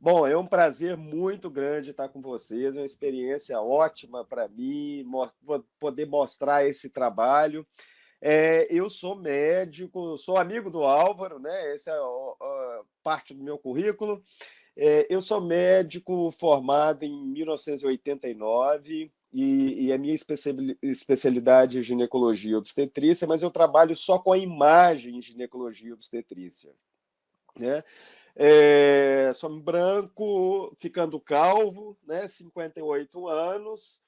Bom, é um prazer muito grande estar com vocês, é uma experiência ótima para mim, poder mostrar esse trabalho. Eu sou médico, sou amigo do Álvaro, né? Essa é parte do meu currículo. Eu sou médico formado em 1989 e a minha especialidade é ginecologia e obstetrícia, mas eu trabalho só com a imagem em ginecologia e obstetrícia, né? Sou branco, ficando calvo, né? 58 anos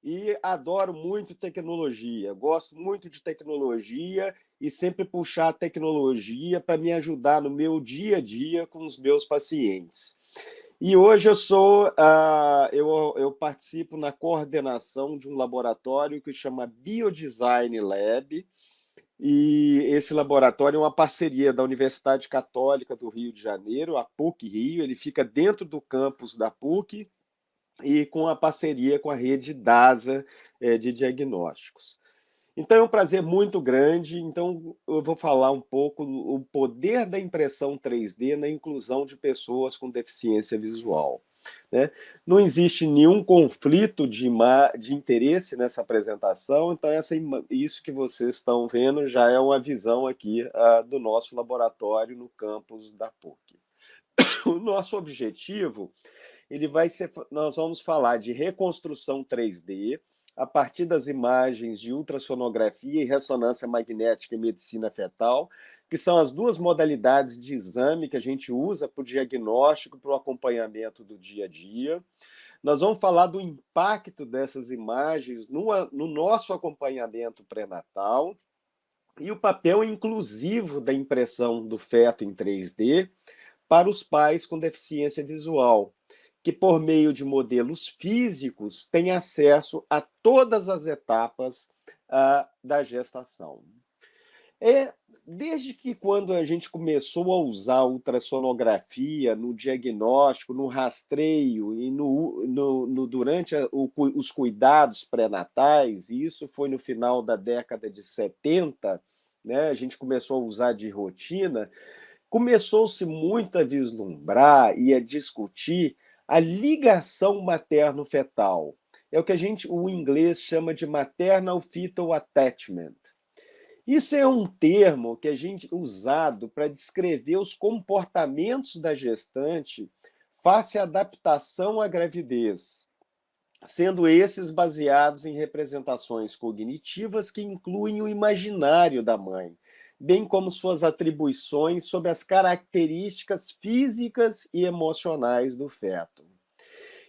e adoro muito tecnologia. Gosto muito de tecnologia e sempre puxar a tecnologia para me ajudar no meu dia a dia com os meus pacientes. E hoje eu participo na coordenação de um laboratório que chama Biodesign Lab, e esse laboratório é uma parceria da Universidade Católica do Rio de Janeiro, a PUC-Rio. Ele fica dentro do campus da PUC e com a parceria com a rede DASA, de diagnósticos. Então é um prazer muito grande. Então eu vou falar um pouco do poder da impressão 3D na inclusão de pessoas com deficiência visual, né? Não existe nenhum conflito de interesse nessa apresentação, então isso que vocês estão vendo já é uma visão aqui do nosso laboratório no campus da PUC. O nosso objetivo, nós vamos falar de reconstrução 3D a partir das imagens de ultrassonografia e ressonância magnética e medicina fetal, que são as duas modalidades de exame que a gente usa para o diagnóstico, para o acompanhamento do dia a dia. Nós vamos falar do impacto dessas imagens no nosso acompanhamento pré-natal e o papel inclusivo da impressão do feto em 3D para os pais com deficiência visual, que, por meio de modelos físicos, têm acesso a todas as etapas da gestação. Desde que quando a gente começou a usar a ultrassonografia no diagnóstico, no rastreio e durante os cuidados pré-natais, e isso foi no final da década de 70, né, a gente começou a usar de rotina, começou-se muito a vislumbrar e a discutir a ligação materno-fetal. É o que o inglês chama de maternal fetal attachment. Isso é um termo que a gente usado para descrever os comportamentos da gestante face à adaptação à gravidez, sendo esses baseados em representações cognitivas que incluem o imaginário da mãe, bem como suas atribuições sobre as características físicas e emocionais do feto.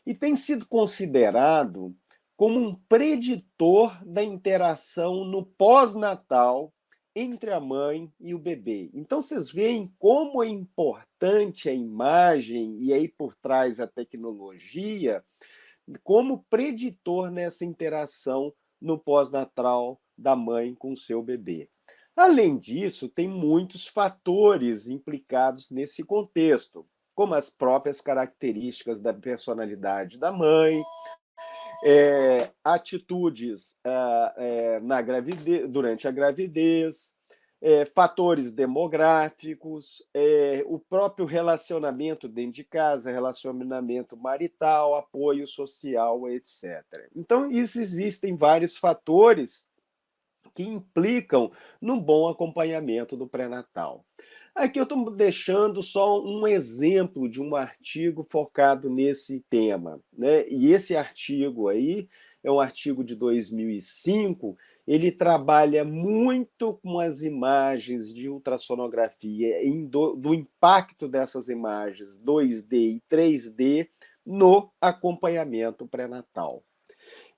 E tem sido considerado como um preditor da interação no pós-natal entre a mãe e o bebê. Então, vocês veem como é importante a imagem e aí por trás a tecnologia como preditor nessa interação no pós-natal da mãe com o seu bebê. Além disso, tem muitos fatores implicados nesse contexto, como as próprias características da personalidade da mãe, atitudes durante a gravidez, fatores demográficos, o próprio relacionamento dentro de casa, relacionamento marital, apoio social, etc. Então, existem vários fatores que implicam no bom acompanhamento do pré-natal. Aqui eu estou deixando só um exemplo de um artigo focado nesse tema, né? E esse artigo aí é um artigo de 2005. Ele trabalha muito com as imagens de ultrassonografia, do impacto dessas imagens 2D e 3D no acompanhamento pré-natal.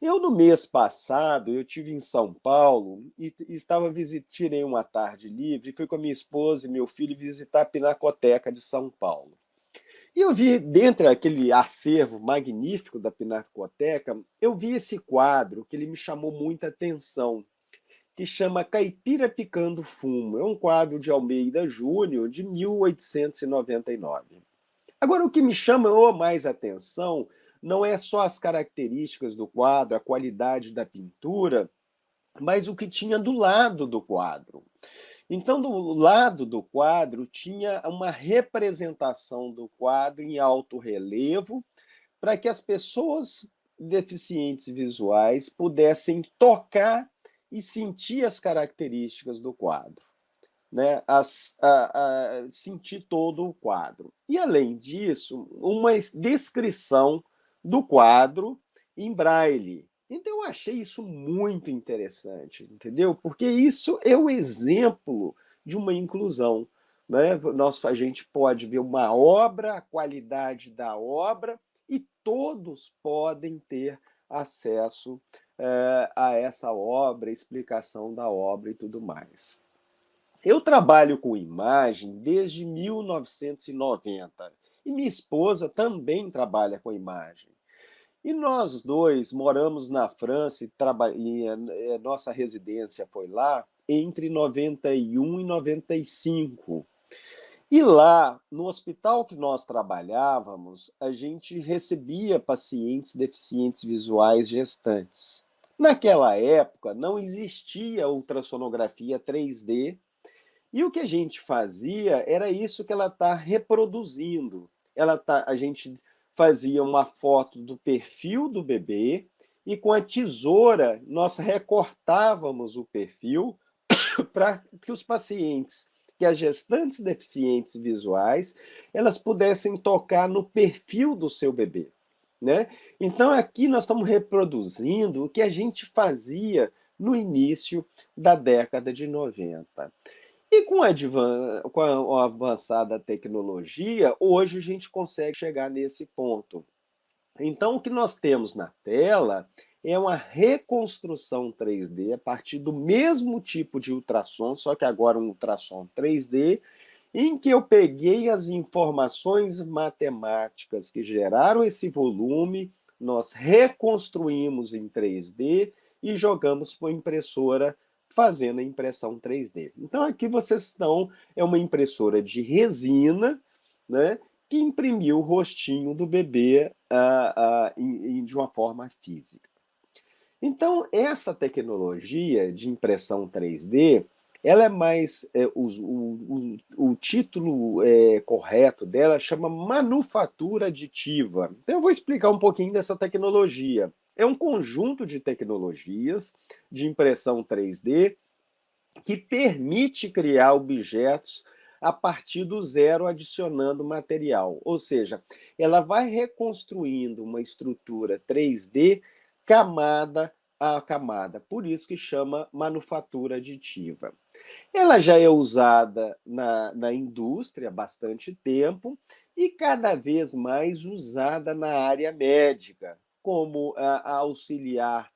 No mês passado, eu tive em São Paulo e tirei uma tarde livre, fui com a minha esposa e meu filho visitar a Pinacoteca de São Paulo. E eu vi, dentre aquele acervo magnífico da Pinacoteca, eu vi esse quadro que ele me chamou muita atenção, que chama Caipira Picando Fumo. É um quadro de Almeida Júnior, de 1899. Agora, o que me chama mais atenção não é só as características do quadro, a qualidade da pintura, mas o que tinha do lado do quadro. Então, do lado do quadro, tinha uma representação do quadro em alto relevo, para que as pessoas deficientes visuais pudessem tocar e sentir as características do quadro, né? Sentir todo o quadro. E, além disso, uma descrição do quadro em braille. Então, eu achei isso muito interessante, entendeu? Porque isso é o exemplo de uma inclusão. Né? A gente pode ver uma obra, a qualidade da obra, e todos podem ter acesso a essa obra, explicação da obra e tudo mais. Eu trabalho com imagem desde 1990 e minha esposa também trabalha com imagem. E nós dois moramos na França e nossa residência foi lá entre 91 e 95. E lá, no hospital que nós trabalhávamos, a gente recebia pacientes deficientes visuais gestantes. Naquela época, não existia ultrassonografia 3D e o que a gente fazia era isso que ela está reproduzindo. A gente fazia uma foto do perfil do bebê e com a tesoura nós recortávamos o perfil para que os pacientes, que as gestantes deficientes visuais, elas pudessem tocar no perfil do seu bebê. Né? Então, aqui nós estamos reproduzindo o que a gente fazia no início da década de 90. E com a avançada tecnologia, hoje a gente consegue chegar nesse ponto. Então, o que nós temos na tela é uma reconstrução 3D a partir do mesmo tipo de ultrassom, só que agora um ultrassom 3D, em que eu peguei as informações matemáticas que geraram esse volume, nós reconstruímos em 3D e jogamos para a impressora fazendo a impressão 3D. Então, aqui vocês estão, é uma impressora de resina, né, que imprimiu o rostinho do bebê de uma forma física. Então, essa tecnologia de impressão 3D, ela é mais. O título correto dela chama manufatura aditiva. Então, eu vou explicar um pouquinho dessa tecnologia. É um conjunto de tecnologias de impressão 3D que permite criar objetos a partir do zero, adicionando material. Ou seja, ela vai reconstruindo uma estrutura 3D camada a camada. Por isso que chama manufatura aditiva. Ela já é usada na indústria há bastante tempo e cada vez mais usada na área médica, como a auxiliar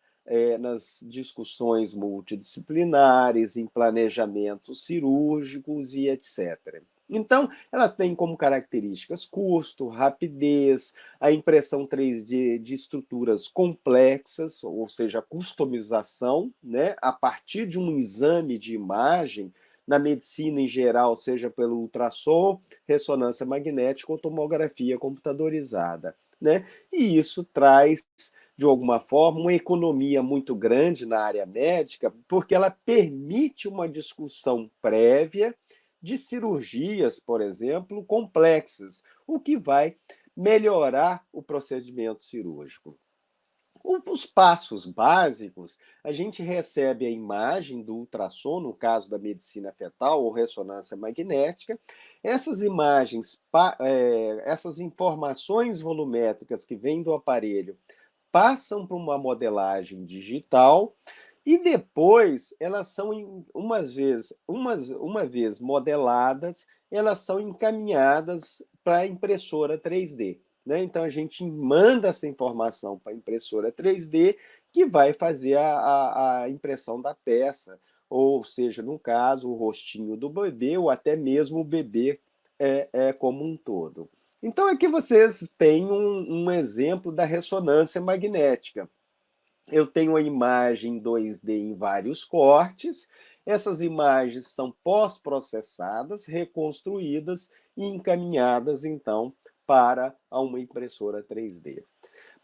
nas discussões multidisciplinares, em planejamentos cirúrgicos e etc. Então, elas têm como características custo, rapidez, a impressão 3D de estruturas complexas, ou seja, customização, né, a partir de um exame de imagem, na medicina em geral, seja pelo ultrassom, ressonância magnética ou tomografia computadorizada. Né? E isso traz, de alguma forma, uma economia muito grande na área médica, porque ela permite uma discussão prévia de cirurgias, por exemplo, complexas, o que vai melhorar o procedimento cirúrgico. Os passos básicos, a gente recebe a imagem do ultrassom, no caso da medicina fetal ou ressonância magnética. Essas imagens, essas informações volumétricas que vêm do aparelho passam para uma modelagem digital e depois elas são, uma vez modeladas, elas são encaminhadas para a impressora 3D. Né? Então, a gente manda essa informação para a impressora 3D, que vai fazer a impressão da peça, ou seja, no caso, o rostinho do bebê, ou até mesmo o bebê como um todo. Então, aqui vocês têm um exemplo da ressonância magnética. Eu tenho a imagem 2D em vários cortes, essas imagens são pós-processadas, reconstruídas e encaminhadas, então, para uma impressora 3D.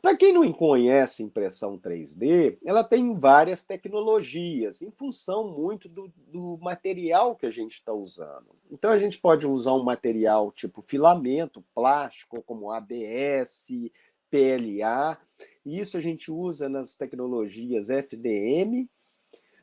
Para quem não conhece impressão 3D, ela tem várias tecnologias, em função muito do material que a gente está usando. Então, a gente pode usar um material tipo filamento, plástico, como ABS, PLA. Isso a gente usa nas tecnologias FDM.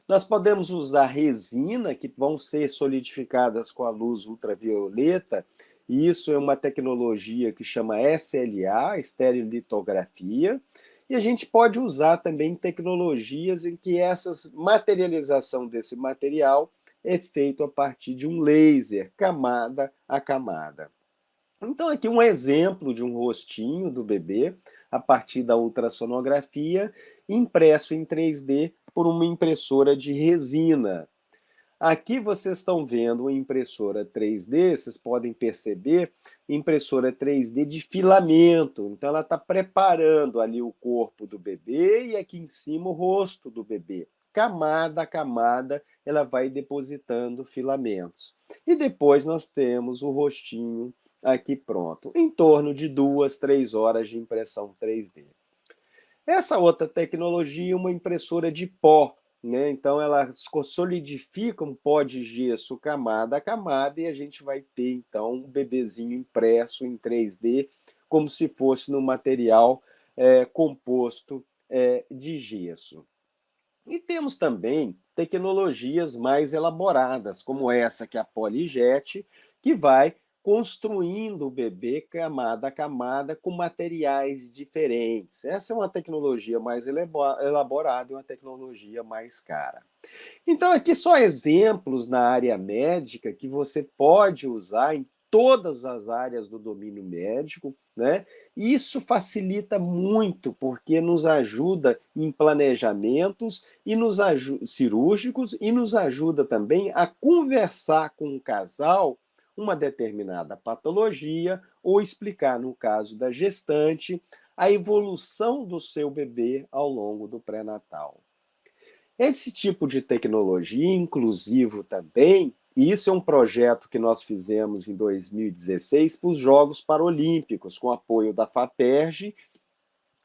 Nós podemos usar resina, que vão ser solidificadas com a luz ultravioleta, e isso é uma tecnologia que chama SLA, estereolitografia, e a gente pode usar também tecnologias em que essa materialização desse material é feito a partir de um laser, camada a camada. Então, aqui um exemplo de um rostinho do bebê, a partir da ultrassonografia, impresso em 3D por uma impressora de resina. Aqui vocês estão vendo uma impressora 3D, vocês podem perceber, impressora 3D de filamento. Então, ela está preparando ali o corpo do bebê e aqui em cima o rosto do bebê. Camada a camada, ela vai depositando filamentos. E depois nós temos o rostinho aqui pronto, em torno de 2, 3 horas de impressão 3D. Essa outra tecnologia é uma impressora de pó, né? Então ela solidifica um pó de gesso camada a camada e a gente vai ter então um bebezinho impresso em 3D, como se fosse no material composto de gesso. E temos também tecnologias mais elaboradas, como essa que é a Polijet, que vai construindo o bebê camada a camada com materiais diferentes. Essa é uma tecnologia mais elaborada e uma tecnologia mais cara. Então, aqui só exemplos na área médica que você pode usar em todas as áreas do domínio médico, né? E isso facilita muito, porque nos ajuda em planejamentos e cirúrgicos e nos ajuda também a conversar com o casal uma determinada patologia ou explicar, no caso da gestante, a evolução do seu bebê ao longo do pré-natal. Esse tipo de tecnologia, inclusivo também, e isso é um projeto que nós fizemos em 2016 para os Jogos Paralímpicos, com apoio da FAPERJ,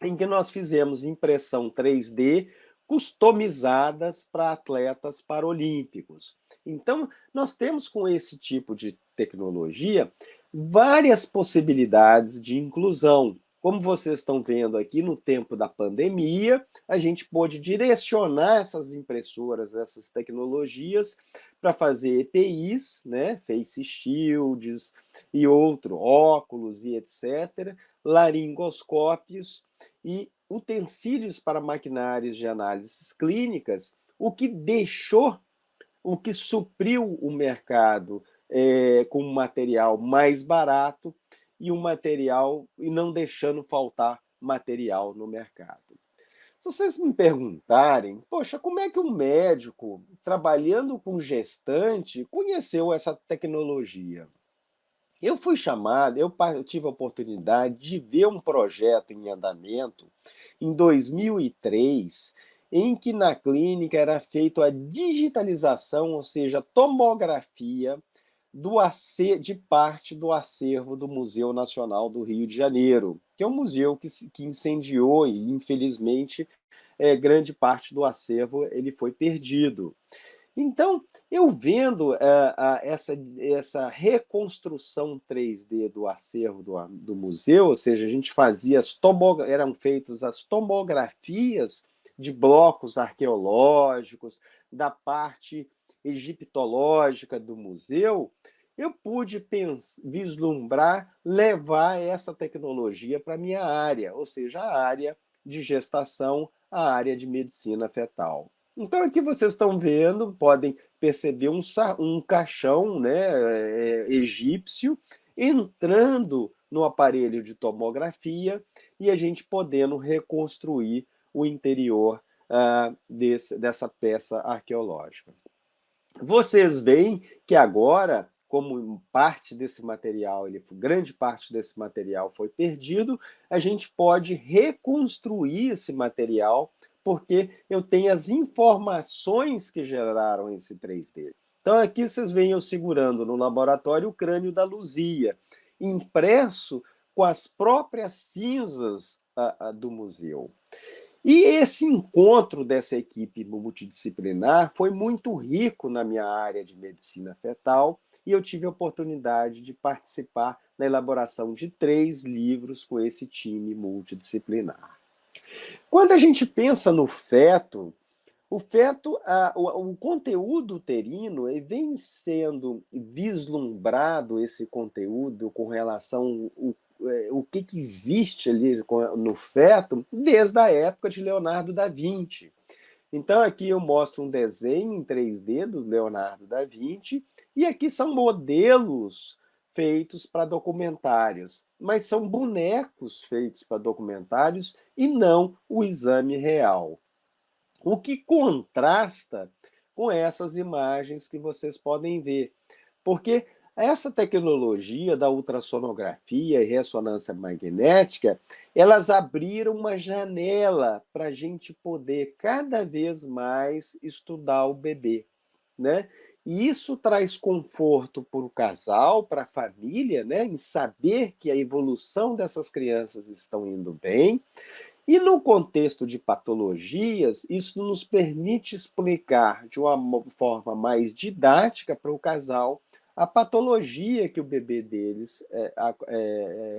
em que nós fizemos impressão 3D customizadas para atletas paralímpicos. Então, nós temos com esse tipo de tecnologia várias possibilidades de inclusão. Como vocês estão vendo aqui, no tempo da pandemia, a gente pôde direcionar essas impressoras, essas tecnologias, para fazer EPIs, né, face shields e outro, óculos e etc., laringoscópios e utensílios para maquinários de análises clínicas, o que supriu o mercado com um material mais barato e não deixando faltar material no mercado. Se vocês me perguntarem, poxa, como é que um médico trabalhando com gestante conheceu essa tecnologia? Eu fui chamado, eu tive a oportunidade de ver um projeto em andamento em 2003, em que na clínica era feita a digitalização, ou seja, tomografia de parte do acervo do Museu Nacional do Rio de Janeiro, que é um museu que incendiou e, infelizmente, grande parte do acervo ele foi perdido. Então, eu vendo essa reconstrução 3D do acervo do museu, ou seja, a gente fazia eram feitas as tomografias de blocos arqueológicos, da parte egiptológica do museu, eu pude vislumbrar levar essa tecnologia para a minha área, ou seja, a área de gestação, a área de medicina fetal. Então, aqui vocês estão vendo, podem perceber um caixão, né, egípcio entrando no aparelho de tomografia e a gente podendo reconstruir o interior dessa peça arqueológica. Vocês veem que agora, como parte desse material, grande parte desse material foi perdido, a gente pode reconstruir esse material porque eu tenho as informações que geraram esse 3D. Então, aqui vocês veem eu segurando no laboratório o crânio da Luzia, impresso com as próprias cinzas do museu. E esse encontro dessa equipe multidisciplinar foi muito rico na minha área de medicina fetal e eu tive a oportunidade de participar na elaboração de 3 livros com esse time multidisciplinar. Quando a gente pensa no feto, o conteúdo uterino vem sendo vislumbrado, esse conteúdo, com relação o que existe ali no feto, desde a época de Leonardo da Vinci. Então, aqui eu mostro um desenho em 3D do Leonardo da Vinci, e aqui são modelos feitos para documentários, mas são bonecos feitos para documentários e não o exame real. O que contrasta com essas imagens que vocês podem ver. Porque essa tecnologia da ultrassonografia e ressonância magnética, elas abriram uma janela para a gente poder cada vez mais estudar o bebê, né? E isso traz conforto para o casal, para a família, né? Em saber que a evolução dessas crianças estão indo bem. E no contexto de patologias, isso nos permite explicar de uma forma mais didática para o casal a patologia que o bebê deles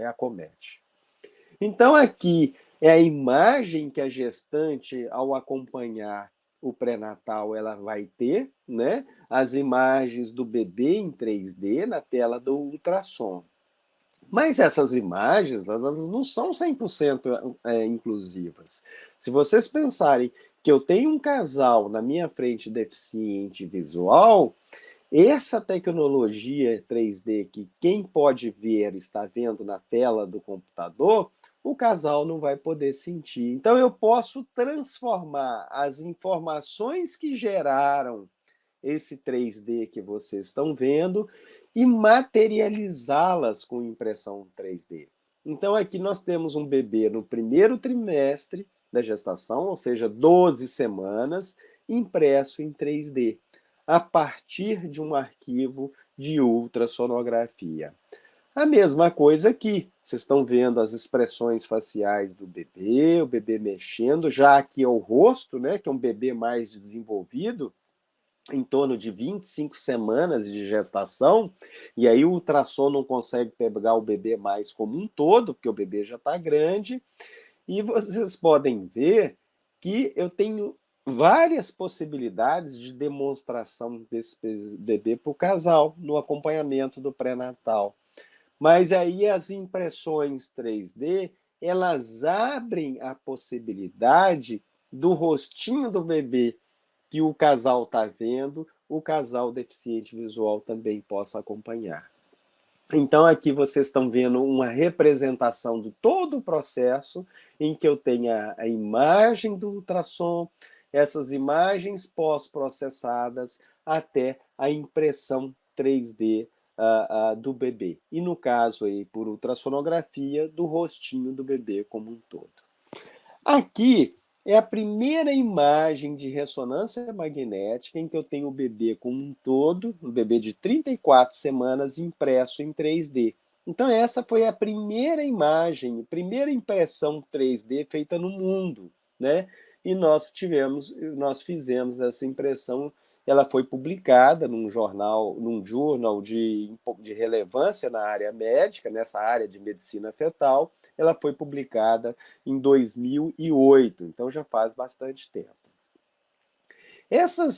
acomete. Então, aqui é a imagem que a gestante, ao acompanhar o pré-natal, ela vai ter, né? As imagens do bebê em 3D na tela do ultrassom. Mas essas imagens, elas não são 100% inclusivas. Se vocês pensarem que eu tenho um casal na minha frente deficiente visual, essa tecnologia 3D que quem pode ver está vendo na tela do computador, o casal não vai poder sentir. Então eu posso transformar as informações que geraram esse 3D que vocês estão vendo e materializá-las com impressão 3D. Então, aqui nós temos um bebê no primeiro trimestre da gestação, ou seja, 12 semanas, impresso em 3D, a partir de um arquivo de ultrassonografia. A mesma coisa aqui, vocês estão vendo as expressões faciais do bebê, o bebê mexendo, já aqui é o rosto, né, que é um bebê mais desenvolvido, em torno de 25 semanas de gestação, e aí o ultrassom não consegue pegar o bebê mais como um todo, porque o bebê já está grande, e vocês podem ver que eu tenho várias possibilidades de demonstração desse bebê para o casal, no acompanhamento do pré-natal. Mas aí as impressões 3D, elas abrem a possibilidade do rostinho do bebê que o casal está vendo, o casal deficiente visual também possa acompanhar. Então, aqui vocês estão vendo uma representação de todo o processo, em que eu tenho a imagem do ultrassom, essas imagens pós-processadas, até a impressão 3D do bebê. E no caso aí, por ultrassonografia, do rostinho do bebê como um todo. Aqui é a primeira imagem de ressonância magnética em que eu tenho o bebê como um todo, um bebê de 34 semanas impresso em 3D. Então essa foi a primeira imagem, a primeira impressão 3D feita no mundo, né? E nós fizemos essa impressão, ela foi publicada num jornal, num journal de relevância na área médica, nessa área de medicina fetal, ela foi publicada em 2008, então já faz bastante tempo. Essa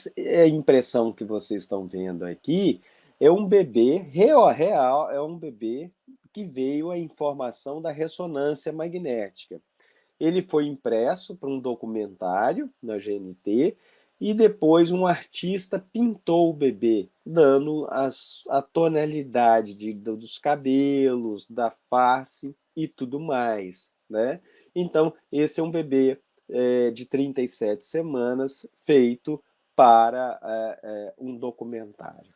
impressão que vocês estão vendo aqui é um bebê real, é um bebê que veio a informação da ressonância magnética. Ele foi impresso para um documentário na GNT e depois um artista pintou o bebê, dando a tonalidade dos cabelos, da face e tudo mais, né? Então, esse é um bebê de 37 semanas feito para um documentário.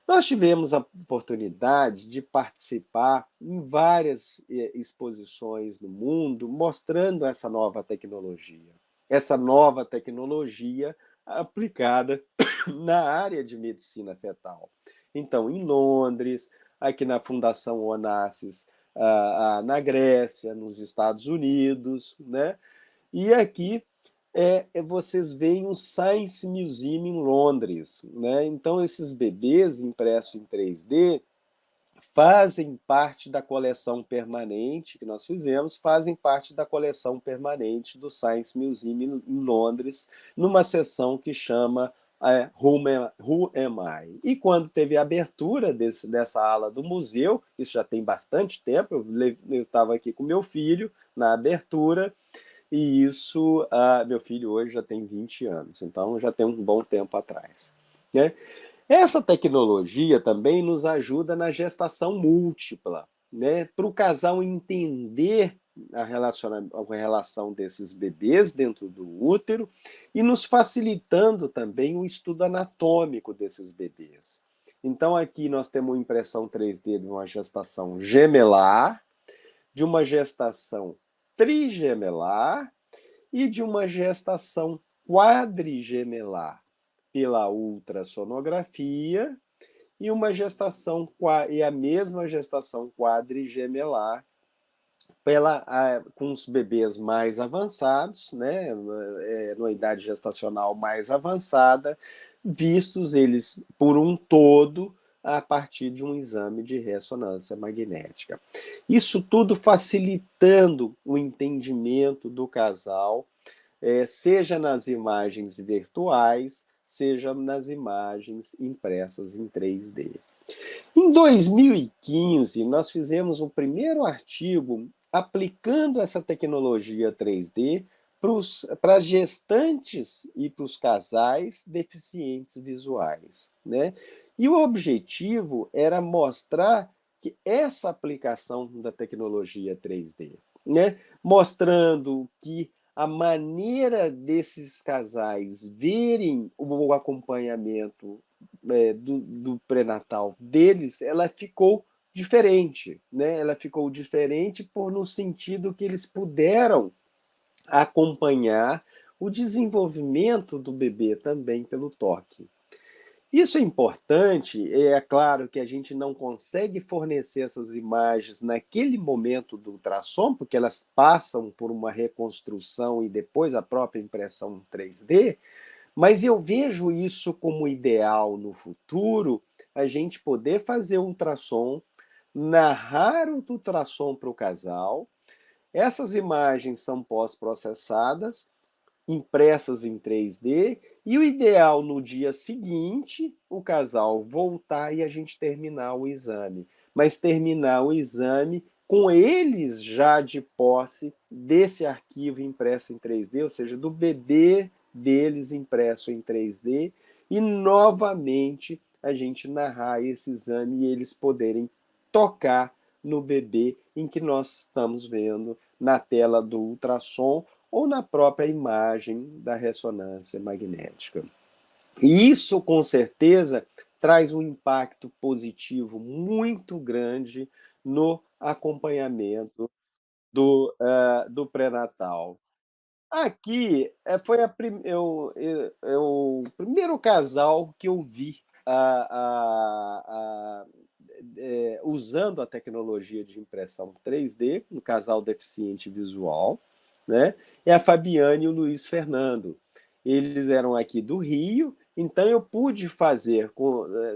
Nós tivemos a oportunidade de participar em várias exposições no mundo mostrando essa nova tecnologia. Essa nova tecnologia aplicada na área de medicina fetal. Então, em Londres, aqui na Fundação Onassis, na Grécia, nos Estados Unidos, né? E aqui vocês veem o Science Museum em Londres, né? Então, esses bebês impressos em 3D fazem parte da coleção permanente que nós fizemos, fazem parte da coleção permanente do Science Museum em Londres, numa sessão que chama Who Am I? E quando teve a abertura dessa ala do museu, isso já tem bastante tempo, eu estava aqui com meu filho na abertura, e isso, meu filho hoje já tem 20 anos, então já tem um bom tempo atrás, né? Essa tecnologia também nos ajuda na gestação múltipla, né? Para o casal entender a relação desses bebês dentro do útero e nos facilitando também o estudo anatômico desses bebês. Então, aqui nós temos uma impressão 3D de uma gestação gemelar, de uma gestação trigemelar e de uma gestação quadrigemelar pela ultrassonografia e a mesma gestação quadrigemelar com os bebês mais avançados, né, numa idade gestacional mais avançada, vistos eles por um todo a partir de um exame de ressonância magnética. Isso tudo facilitando o entendimento do casal, seja nas imagens virtuais, seja nas imagens impressas em 3D. Em 2015, nós fizemos o primeiro artigo aplicando essa tecnologia 3D para gestantes e para os casais deficientes visuais, né? E o objetivo era mostrar que essa aplicação da tecnologia 3D, né? Mostrando que a maneira desses casais verem o acompanhamento do pré-natal deles, ela ficou diferente, né? Ela ficou diferente no sentido que eles puderam acompanhar o desenvolvimento do bebê também pelo toque. Isso é importante, é claro que a gente não consegue fornecer essas imagens naquele momento do ultrassom, porque elas passam por uma reconstrução e depois a própria impressão 3D, mas eu vejo isso como ideal no futuro, a gente poder fazer ultrassom, narrar o ultrassom para o casal, essas imagens são pós-processadas, impressas em 3D, e o ideal no dia seguinte, o casal voltar e a gente terminar o exame. Mas terminar o exame com eles já de posse desse arquivo impresso em 3D, ou seja, do bebê deles impresso em 3D, e novamente a gente narrar esse exame e eles poderem tocar no bebê em que nós estamos vendo na tela do ultrassom ou na própria imagem da ressonância magnética. E isso, com certeza, traz um impacto positivo muito grande no acompanhamento do pré-natal. Aqui foi o primeiro casal que eu vi usando a tecnologia de impressão 3D, um casal deficiente visual, né? É a Fabiane e o Luiz Fernando. Eles eram aqui do Rio, então eu pude fazer,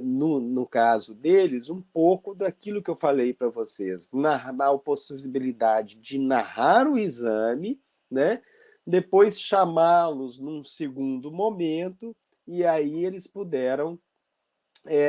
no caso deles, um pouco daquilo que eu falei para vocês, a possibilidade de narrar o exame, né? Depois chamá-los num segundo momento, e aí eles puderam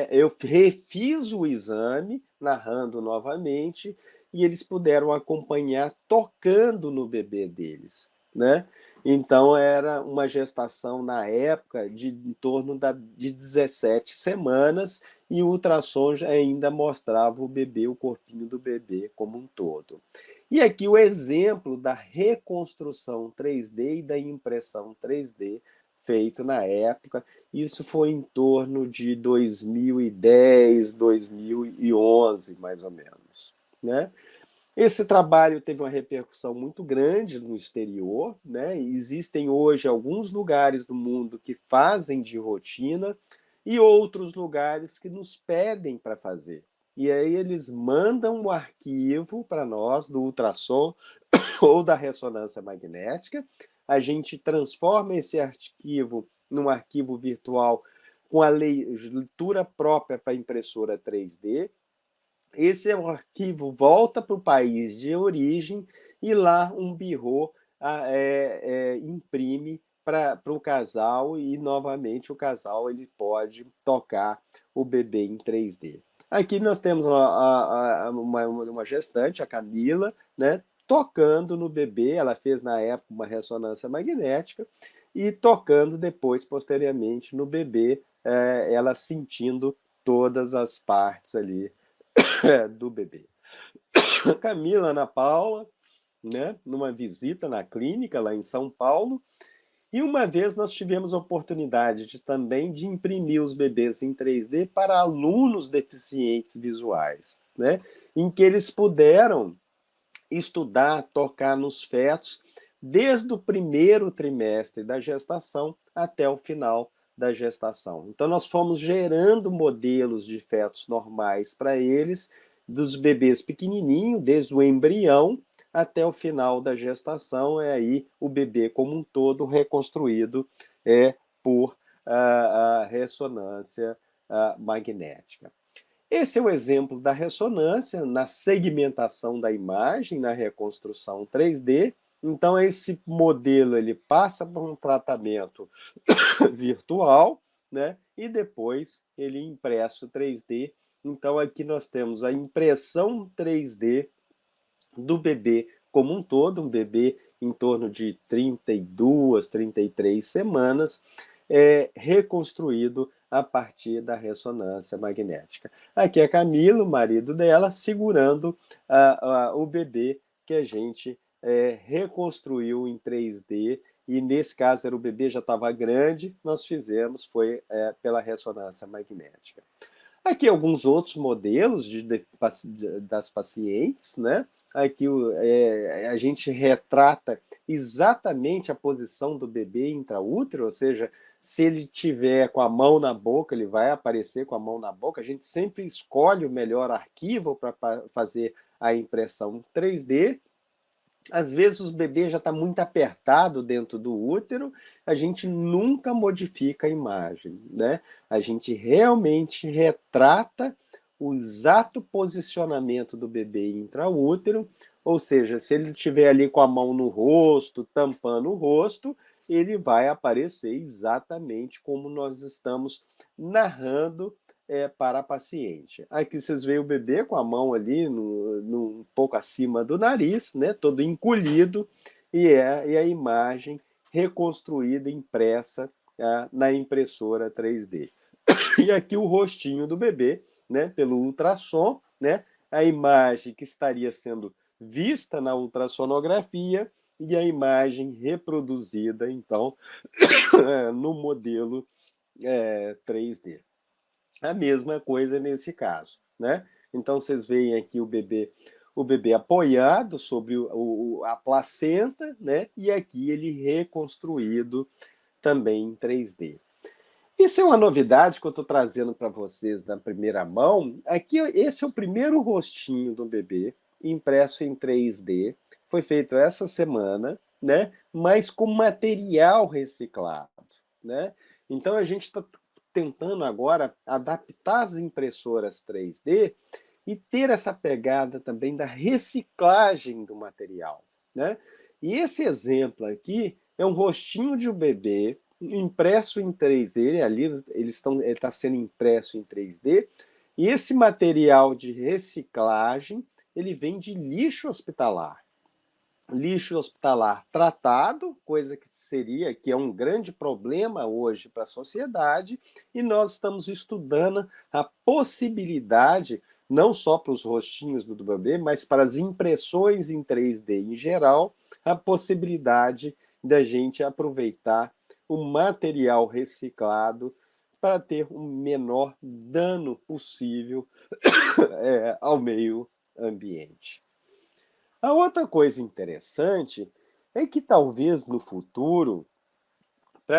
eu refiz o exame, narrando novamente, e eles puderam acompanhar tocando no bebê deles, né? Então, era uma gestação, na época, de em torno de 17 semanas, e o ultrassom ainda mostrava o bebê, o corpinho do bebê como um todo. E aqui o exemplo da reconstrução 3D e da impressão 3D feito na época. Isso foi em torno de 2010, 2011, mais ou menos, né? Esse trabalho teve uma repercussão muito grande no exterior, né? Existem hoje alguns lugares do mundo que fazem de rotina e outros lugares que nos pedem para fazer. e aí eles mandam o arquivo para nós do ultrassom ou da ressonância magnética, a gente transforma esse arquivo num arquivo virtual com a leitura própria para impressora 3D. Esse arquivo volta para o país de origem e lá um birô imprime para o casal e, novamente, o casal ele pode tocar o bebê em 3D. Aqui nós temos uma gestante, a Camila, né, tocando no bebê. Ela fez, na época, uma ressonância magnética e tocando depois, posteriormente, no bebê, ela sentindo todas as partes ali do bebê. Camila, Ana Paula, né, numa visita na clínica lá em São Paulo, e uma vez nós tivemos a oportunidade também de imprimir os bebês em 3D para alunos deficientes visuais, né, em que eles puderam estudar, tocar nos fetos, desde o primeiro trimestre da gestação até o final da gestação. Então, nós fomos gerando modelos de fetos normais para eles, dos bebês pequenininhos, desde o embrião até o final da gestação, aí o bebê como um todo reconstruído por a ressonância magnética. Esse é o exemplo da ressonância na segmentação da imagem, na reconstrução 3D. Então, esse modelo ele passa por um tratamento virtual, né? E depois ele é impresso 3D. Então, aqui nós temos a impressão 3D do bebê como um todo, um bebê em torno de 32, 33 semanas, reconstruído a partir da ressonância magnética. Aqui é Camilo, o marido dela, segurando o bebê que a gente reconstruiu em 3D, e nesse caso era o bebê já estava grande, nós fizemos, foi pela ressonância magnética. Aqui alguns outros modelos das pacientes, né? Aqui a gente retrata exatamente a posição do bebê intraútero, ou seja, se ele tiver com a mão na boca, ele vai aparecer com a mão na boca. A gente sempre escolhe o melhor arquivo para fazer a impressão 3D. Às vezes os bebês já estão muito apertado dentro do útero, a gente nunca modifica a imagem, né? A gente realmente retrata o exato posicionamento do bebê intraútero, ou seja, se ele estiver ali com a mão no rosto, tampando o rosto, ele vai aparecer exatamente como nós estamos narrando para a paciente. Aqui vocês veem o bebê com a mão ali um pouco acima do nariz, né, todo encolhido, e a imagem reconstruída, impressa na impressora 3D. E aqui o rostinho do bebê, né, pelo ultrassom, né, a imagem que estaria sendo vista na ultrassonografia e a imagem reproduzida, então, no modelo 3D. A mesma coisa nesse caso, né? Então vocês veem aqui o bebê apoiado sobre a placenta, né? E aqui ele reconstruído também em 3D. Isso é uma novidade que eu estou trazendo para vocês na primeira mão. Aqui, esse é o primeiro rostinho do bebê impresso em 3D. Foi feito essa semana, né? Mas com material reciclado, né? Então a gente está tentando agora adaptar as impressoras 3D e ter essa pegada também da reciclagem do material, né? E esse exemplo aqui é um rostinho de um bebê impresso em 3D, ali ele está sendo impresso em 3D, e esse material de reciclagem ele vem de lixo hospitalar tratado, coisa que é um grande problema hoje para a sociedade, e nós estamos estudando a possibilidade, não só para os rostinhos do bebê, mas para as impressões em 3D em geral, a possibilidade da gente aproveitar o material reciclado para ter o menor dano possível ao meio ambiente. A outra coisa interessante é que talvez no futuro,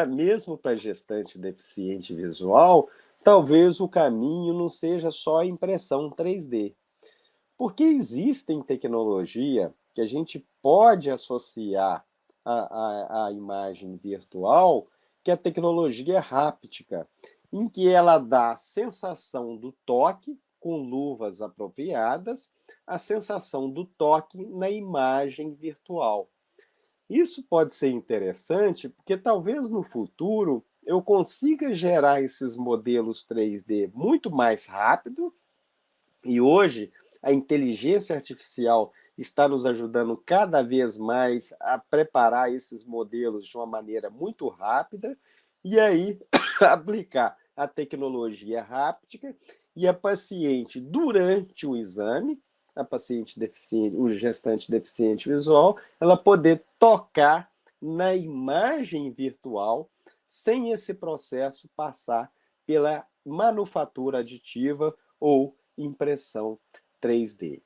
mesmo para gestante deficiente visual, talvez o caminho não seja só a impressão 3D, porque existem tecnologia que a gente pode associar à imagem virtual, que é a tecnologia háptica, em que ela dá a sensação do toque com luvas apropriadas, a sensação do toque na imagem virtual. Isso pode ser interessante porque talvez no futuro eu consiga gerar esses modelos 3D muito mais rápido, e hoje a inteligência artificial está nos ajudando cada vez mais a preparar esses modelos de uma maneira muito rápida e aí aplicar a tecnologia háptica e a paciente, durante o exame, a paciente deficiente, o gestante deficiente visual, ela poder tocar na imagem virtual sem esse processo passar pela manufatura aditiva ou impressão 3D.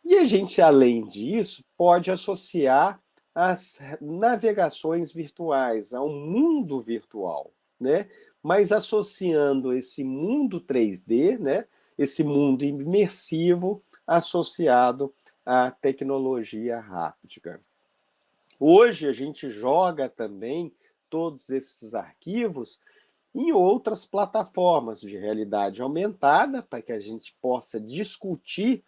E a gente, além disso, pode associar as navegações virtuais ao mundo virtual, né? Mas associando esse mundo 3D, né? Esse mundo imersivo associado à tecnologia háptica. Hoje a gente joga também todos esses arquivos em outras plataformas de realidade aumentada, para que a gente possa discutir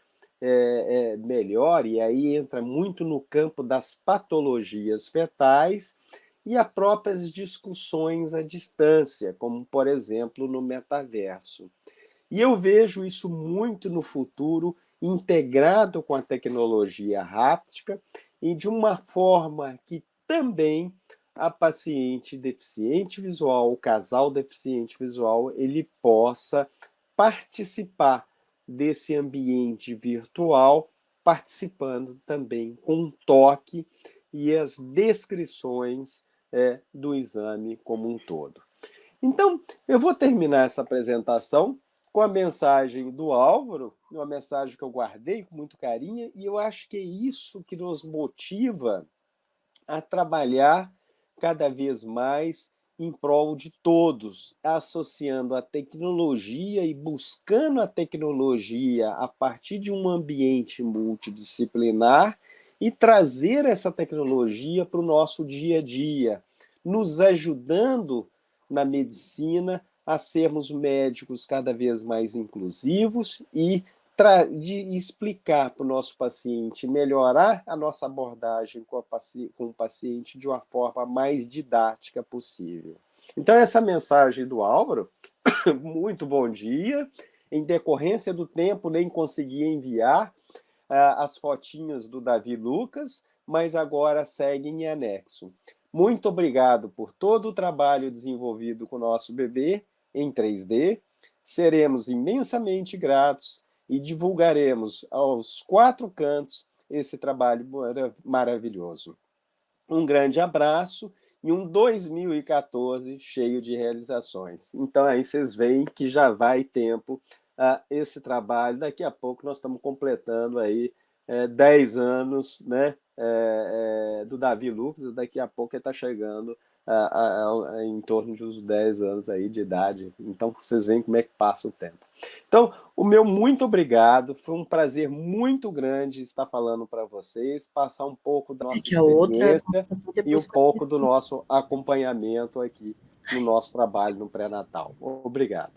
melhor, e aí entra muito no campo das patologias fetais e as próprias discussões à distância, como, por exemplo, no metaverso. E eu vejo isso muito no futuro, integrado com a tecnologia háptica e de uma forma que também a paciente deficiente visual, o casal deficiente visual, ele possa participar desse ambiente virtual, participando também com toque e as descrições do exame como um todo. Então, eu vou terminar essa apresentação com a mensagem do Álvaro, uma mensagem que eu guardei com muito carinho, e eu acho que é isso que nos motiva a trabalhar cada vez mais em prol de todos, associando a tecnologia e buscando a tecnologia a partir de um ambiente multidisciplinar e trazer essa tecnologia para o nosso dia a dia, nos ajudando na medicina a sermos médicos cada vez mais inclusivos e de explicar para o nosso paciente, melhorar a nossa abordagem com o paciente de uma forma mais didática possível. Então, essa mensagem do Álvaro, muito bom dia. Em decorrência do tempo, nem consegui enviar as fotinhas do Davi Lucas, mas agora segue em anexo. Muito obrigado por todo o trabalho desenvolvido com o nosso bebê em 3D. Seremos imensamente gratos e divulgaremos aos 4 cantos esse trabalho maravilhoso. Um grande abraço e um 2014 cheio de realizações. Então, aí vocês veem que já vai tempo esse trabalho. Daqui a pouco nós estamos completando aí 10 anos, né, do Davi Lucas, daqui a pouco ele está chegando em torno de uns 10 anos aí de idade. Então, vocês veem como é que passa o tempo. Então, o meu muito obrigado. Foi um prazer muito grande estar falando para vocês, passar um pouco da É nossa que a outra experiência conversação e um depois foi pouco do assim. nosso acompanhamento aqui no nosso trabalho no pré-natal. Obrigado.